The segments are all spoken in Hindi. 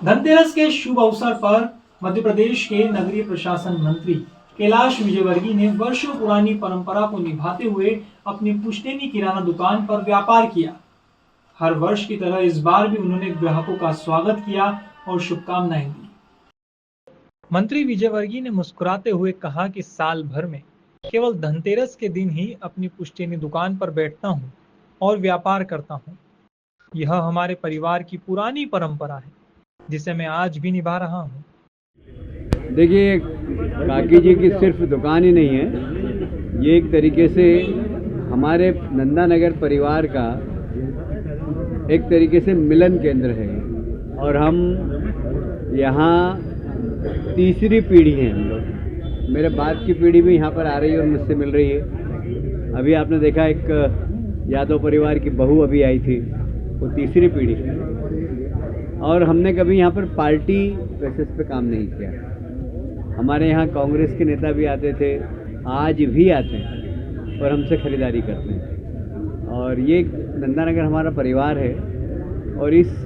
धनतेरस के शुभ अवसर पर मध्य प्रदेश के नगरीय प्रशासन मंत्री कैलाश विजयवर्गीय ने वर्षों पुरानी परंपरा को निभाते हुए अपनी पुश्तैनी किराना दुकान पर व्यापार किया। हर वर्ष की तरह इस बार भी उन्होंने ग्राहकों का स्वागत किया और शुभकामनाएं दी। मंत्री विजयवर्गीय ने मुस्कुराते हुए कहा कि साल भर में केवल धनतेरस के दिन ही अपनी पुश्तैनी दुकान पर बैठता हूं और व्यापार करता हूं। यह हमारे परिवार की पुरानी परंपरा है जिसे मैं आज भी निभा रहा हूं। देखिए, काकी जी की सिर्फ दुकान ही नहीं है, ये एक तरीके से हमारे नंदानगर परिवार का एक तरीके से मिलन केंद्र है। और हम यहाँ तीसरी पीढ़ी हैं हम लोग। मेरे बाद की पीढ़ी भी यहाँ पर आ रही है और मुझसे मिल रही है। अभी आपने देखा एक यादव परिवार की बहू अभी आई थी, वो तीसरी पीढ़ी है। और हमने कभी यहाँ पर पार्टी बेसिस पे काम नहीं किया। हमारे यहाँ कांग्रेस के नेता भी आते थे, आज भी आते हैं और हमसे खरीदारी करते हैं। और ये नंदानगर हमारा परिवार है और इस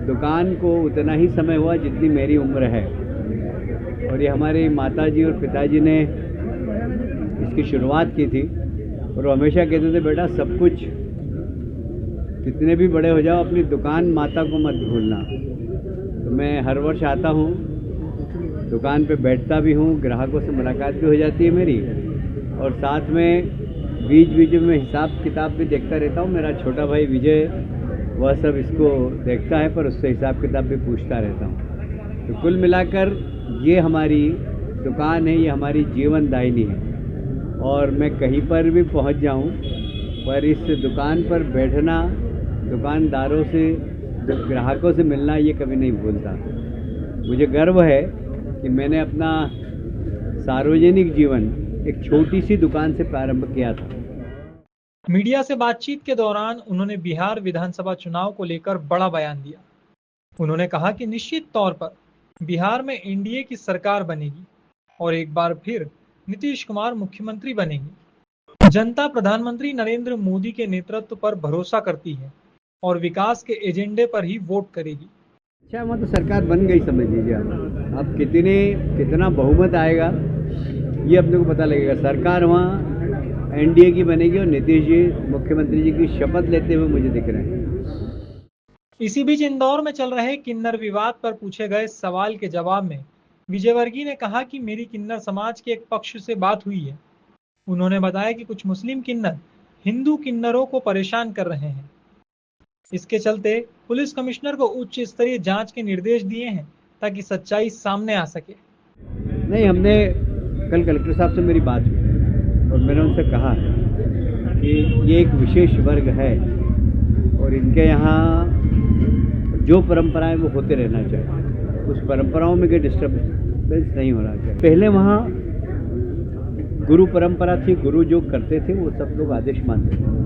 दुकान को उतना ही समय हुआ जितनी मेरी उम्र है। और ये हमारी माताजी और पिताजी ने इसकी शुरुआत की थी और वो हमेशा कहते थे, बेटा सब कुछ कितने भी बड़े हो जाओ, अपनी दुकान माता को मत भूलना। तो मैं हर वर्ष आता हूँ, दुकान पे बैठता भी हूँ, ग्राहकों से मुलाकात भी हो जाती है मेरी। और साथ में बीच बीच में हिसाब किताब भी देखता रहता हूँ। मेरा छोटा भाई विजय वह सब इसको देखता है, पर उससे हिसाब किताब भी पूछता रहता हूँ। तो कुल मिलाकर ये हमारी दुकान है, ये हमारी जीवनदायिनी है। और मैं कहीं पर भी पहुँच जाऊँ, पर इस दुकान पर बैठना, दुकानदारों से, ग्राहकों से मिलना, ये कभी नहीं भूलता। मुझे गर्व है कि मैंने अपना सार्वजनिक जीवन एक छोटी सी दुकान से प्रारंभ किया था। मीडिया से बातचीत के दौरान उन्होंने बिहार विधानसभा चुनाव को लेकर बड़ा बयान दिया। उन्होंने कहा कि निश्चित तौर पर बिहार में एनडीए की सरकार बनेगी और एक बार फिर नीतीश कुमार मुख्यमंत्री बनेंगे। जनता प्रधानमंत्री नरेंद्र मोदी के नेतृत्व पर भरोसा करती है और विकास के एजेंडे पर ही वोट करेगी। अच्छा, वहाँ तो सरकार बन गई समझ लीजिए आप। अब कितना बहुमत आएगा ये अपने को पता लगेगा। सरकार वहाँ एनडीए की बनेगी और नीतीश जी मुख्यमंत्री जी की शपथ लेते हुए मुझे दिख रहे हैं। इसी बीच इंदौर में चल रहे किन्नर विवाद पर पूछे गए सवाल के जवाब में विजयवर्गीय ने कहा कि मेरी किन्नर समाज के एक पक्ष से बात हुई है। उन्होंने बताया कि कुछ मुस्लिम किन्नर हिंदू किन्नरों को परेशान कर रहे हैं। इसके चलते पुलिस कमिश्नर को उच्च स्तरीय जांच के निर्देश दिए हैं ताकि सच्चाई सामने आ सके। नहीं, हमने कल कलेक्टर साहब से मेरी बात हुई और मैंने उनसे कहा कि ये एक विशेष वर्ग है और इनके यहाँ जो परंपराएं वो होते रहना चाहिए, उस परंपराओं में कोई डिस्टर्बेंस नहीं होना चाहिए। पहले वहाँ गुरु परंपरा थी, गुरु जो करते थे वो सब लोग आदेश मानते थे।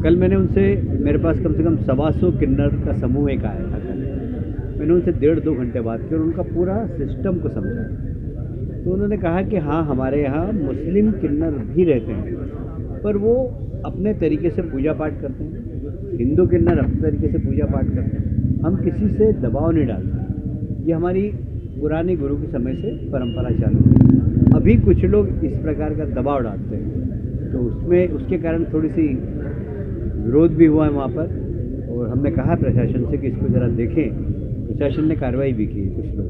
कल मैंने उनसे, मेरे पास कम से कम 125 किन्नर का समूह एक आया था। मैंने उनसे 1.5-2 घंटे बात की और उनका पूरा सिस्टम को समझा। तो उन्होंने कहा कि हाँ, हमारे यहाँ मुस्लिम किन्नर भी रहते हैं, पर वो अपने तरीके से पूजा पाठ करते हैं। हिंदू किन्नर अपने तरीके से पूजा पाठ करते हैं। हम किसी से दबाव नहीं डालते। ये हमारी पुराने गुरु के समय से परंपरा चालू है। अभी कुछ लोग इस प्रकार का दबाव डालते हैं, तो उसके कारण थोड़ी सी विरोध भी हुआ है वहाँ पर। और हमने कहा प्रशासन से कि इसको जरा देखें। प्रशासन ने कार्रवाई भी की कुछ लोग।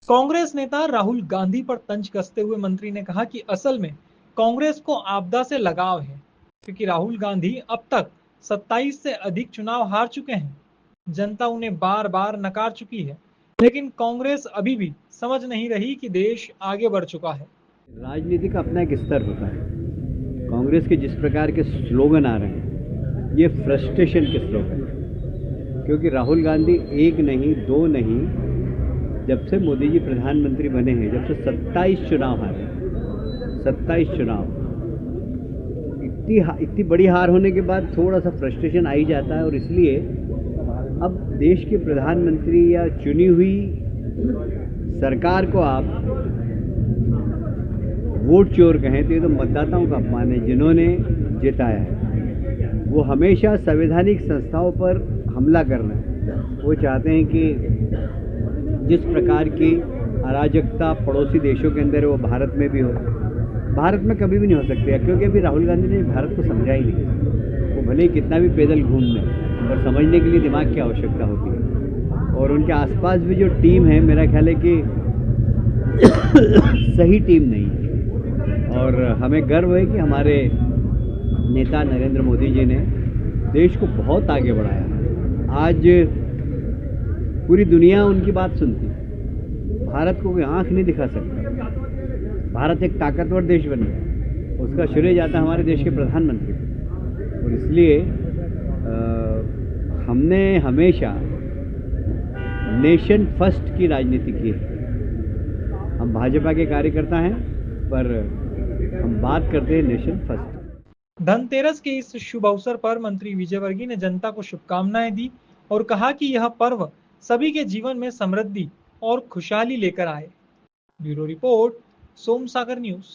कांग्रेस नेता राहुल गांधी पर तंज कसते हुए मंत्री ने कहा कि असल में कांग्रेस को आपदा से लगाव है, क्योंकि राहुल गांधी अब तक 27 से अधिक चुनाव हार चुके हैं। जनता उन्हें बार बार नकार चुकी है, लेकिन कांग्रेस अभी भी समझ नहीं रही कि देश आगे बढ़ चुका है। राजनीति का अपना एक स्तर होता है। कांग्रेस के जिस प्रकार के स्लोगन आ रहे हैं, ये फ्रस्ट्रेशन के स्लोगन है। क्योंकि राहुल गांधी एक नहीं, दो नहीं, जब से मोदी जी प्रधानमंत्री बने हैं, जब से 27 चुनाव हारे, 27 चुनाव, इतनी बड़ी हार होने के बाद थोड़ा सा फ्रस्ट्रेशन आ ही जाता है। और इसलिए अब देश के प्रधानमंत्री या चुनी हुई सरकार को आप वोट चोर कहें तो ये तो मतदाताओं का अपमान है जिन्होंने जिताया है। वो हमेशा संवैधानिक संस्थाओं पर हमला कर रहे हैं। वो चाहते हैं कि जिस प्रकार की अराजकता पड़ोसी देशों के अंदर है वो भारत में भी हो, भारत में कभी भी नहीं हो सकती है, क्योंकि अभी राहुल गांधी ने भारत को समझा ही नहीं। वो भले ही कितना भी पैदल घूम लें, पर समझने के लिए दिमाग की आवश्यकता होती है। और उनके आसपास भी जो टीम है, मेरा ख्याल है कि सही टीम नहीं है। और हमें गर्व है कि हमारे नेता नरेंद्र मोदी जी ने देश को बहुत आगे बढ़ाया। आज पूरी दुनिया उनकी बात सुनती है। भारत को कोई आंख नहीं दिखा सकता। भारत एक ताकतवर देश बन गया, उसका श्रेय जाता है हमारे देश के प्रधानमंत्री को। और इसलिए हमने हमेशा नेशन फर्स्ट की राजनीति की है। हम भाजपा के कार्यकर्ता हैं, पर हम बात करते हैं नेशन फर्स्ट। धनतेरस के इस शुभ अवसर पर मंत्री विजय वर्गीय ने जनता को शुभकामनाएं दी और कहा कि यह पर्व सभी के जीवन में समृद्धि और खुशहाली लेकर आए। ब्यूरो रिपोर्ट, सोम सागर न्यूज।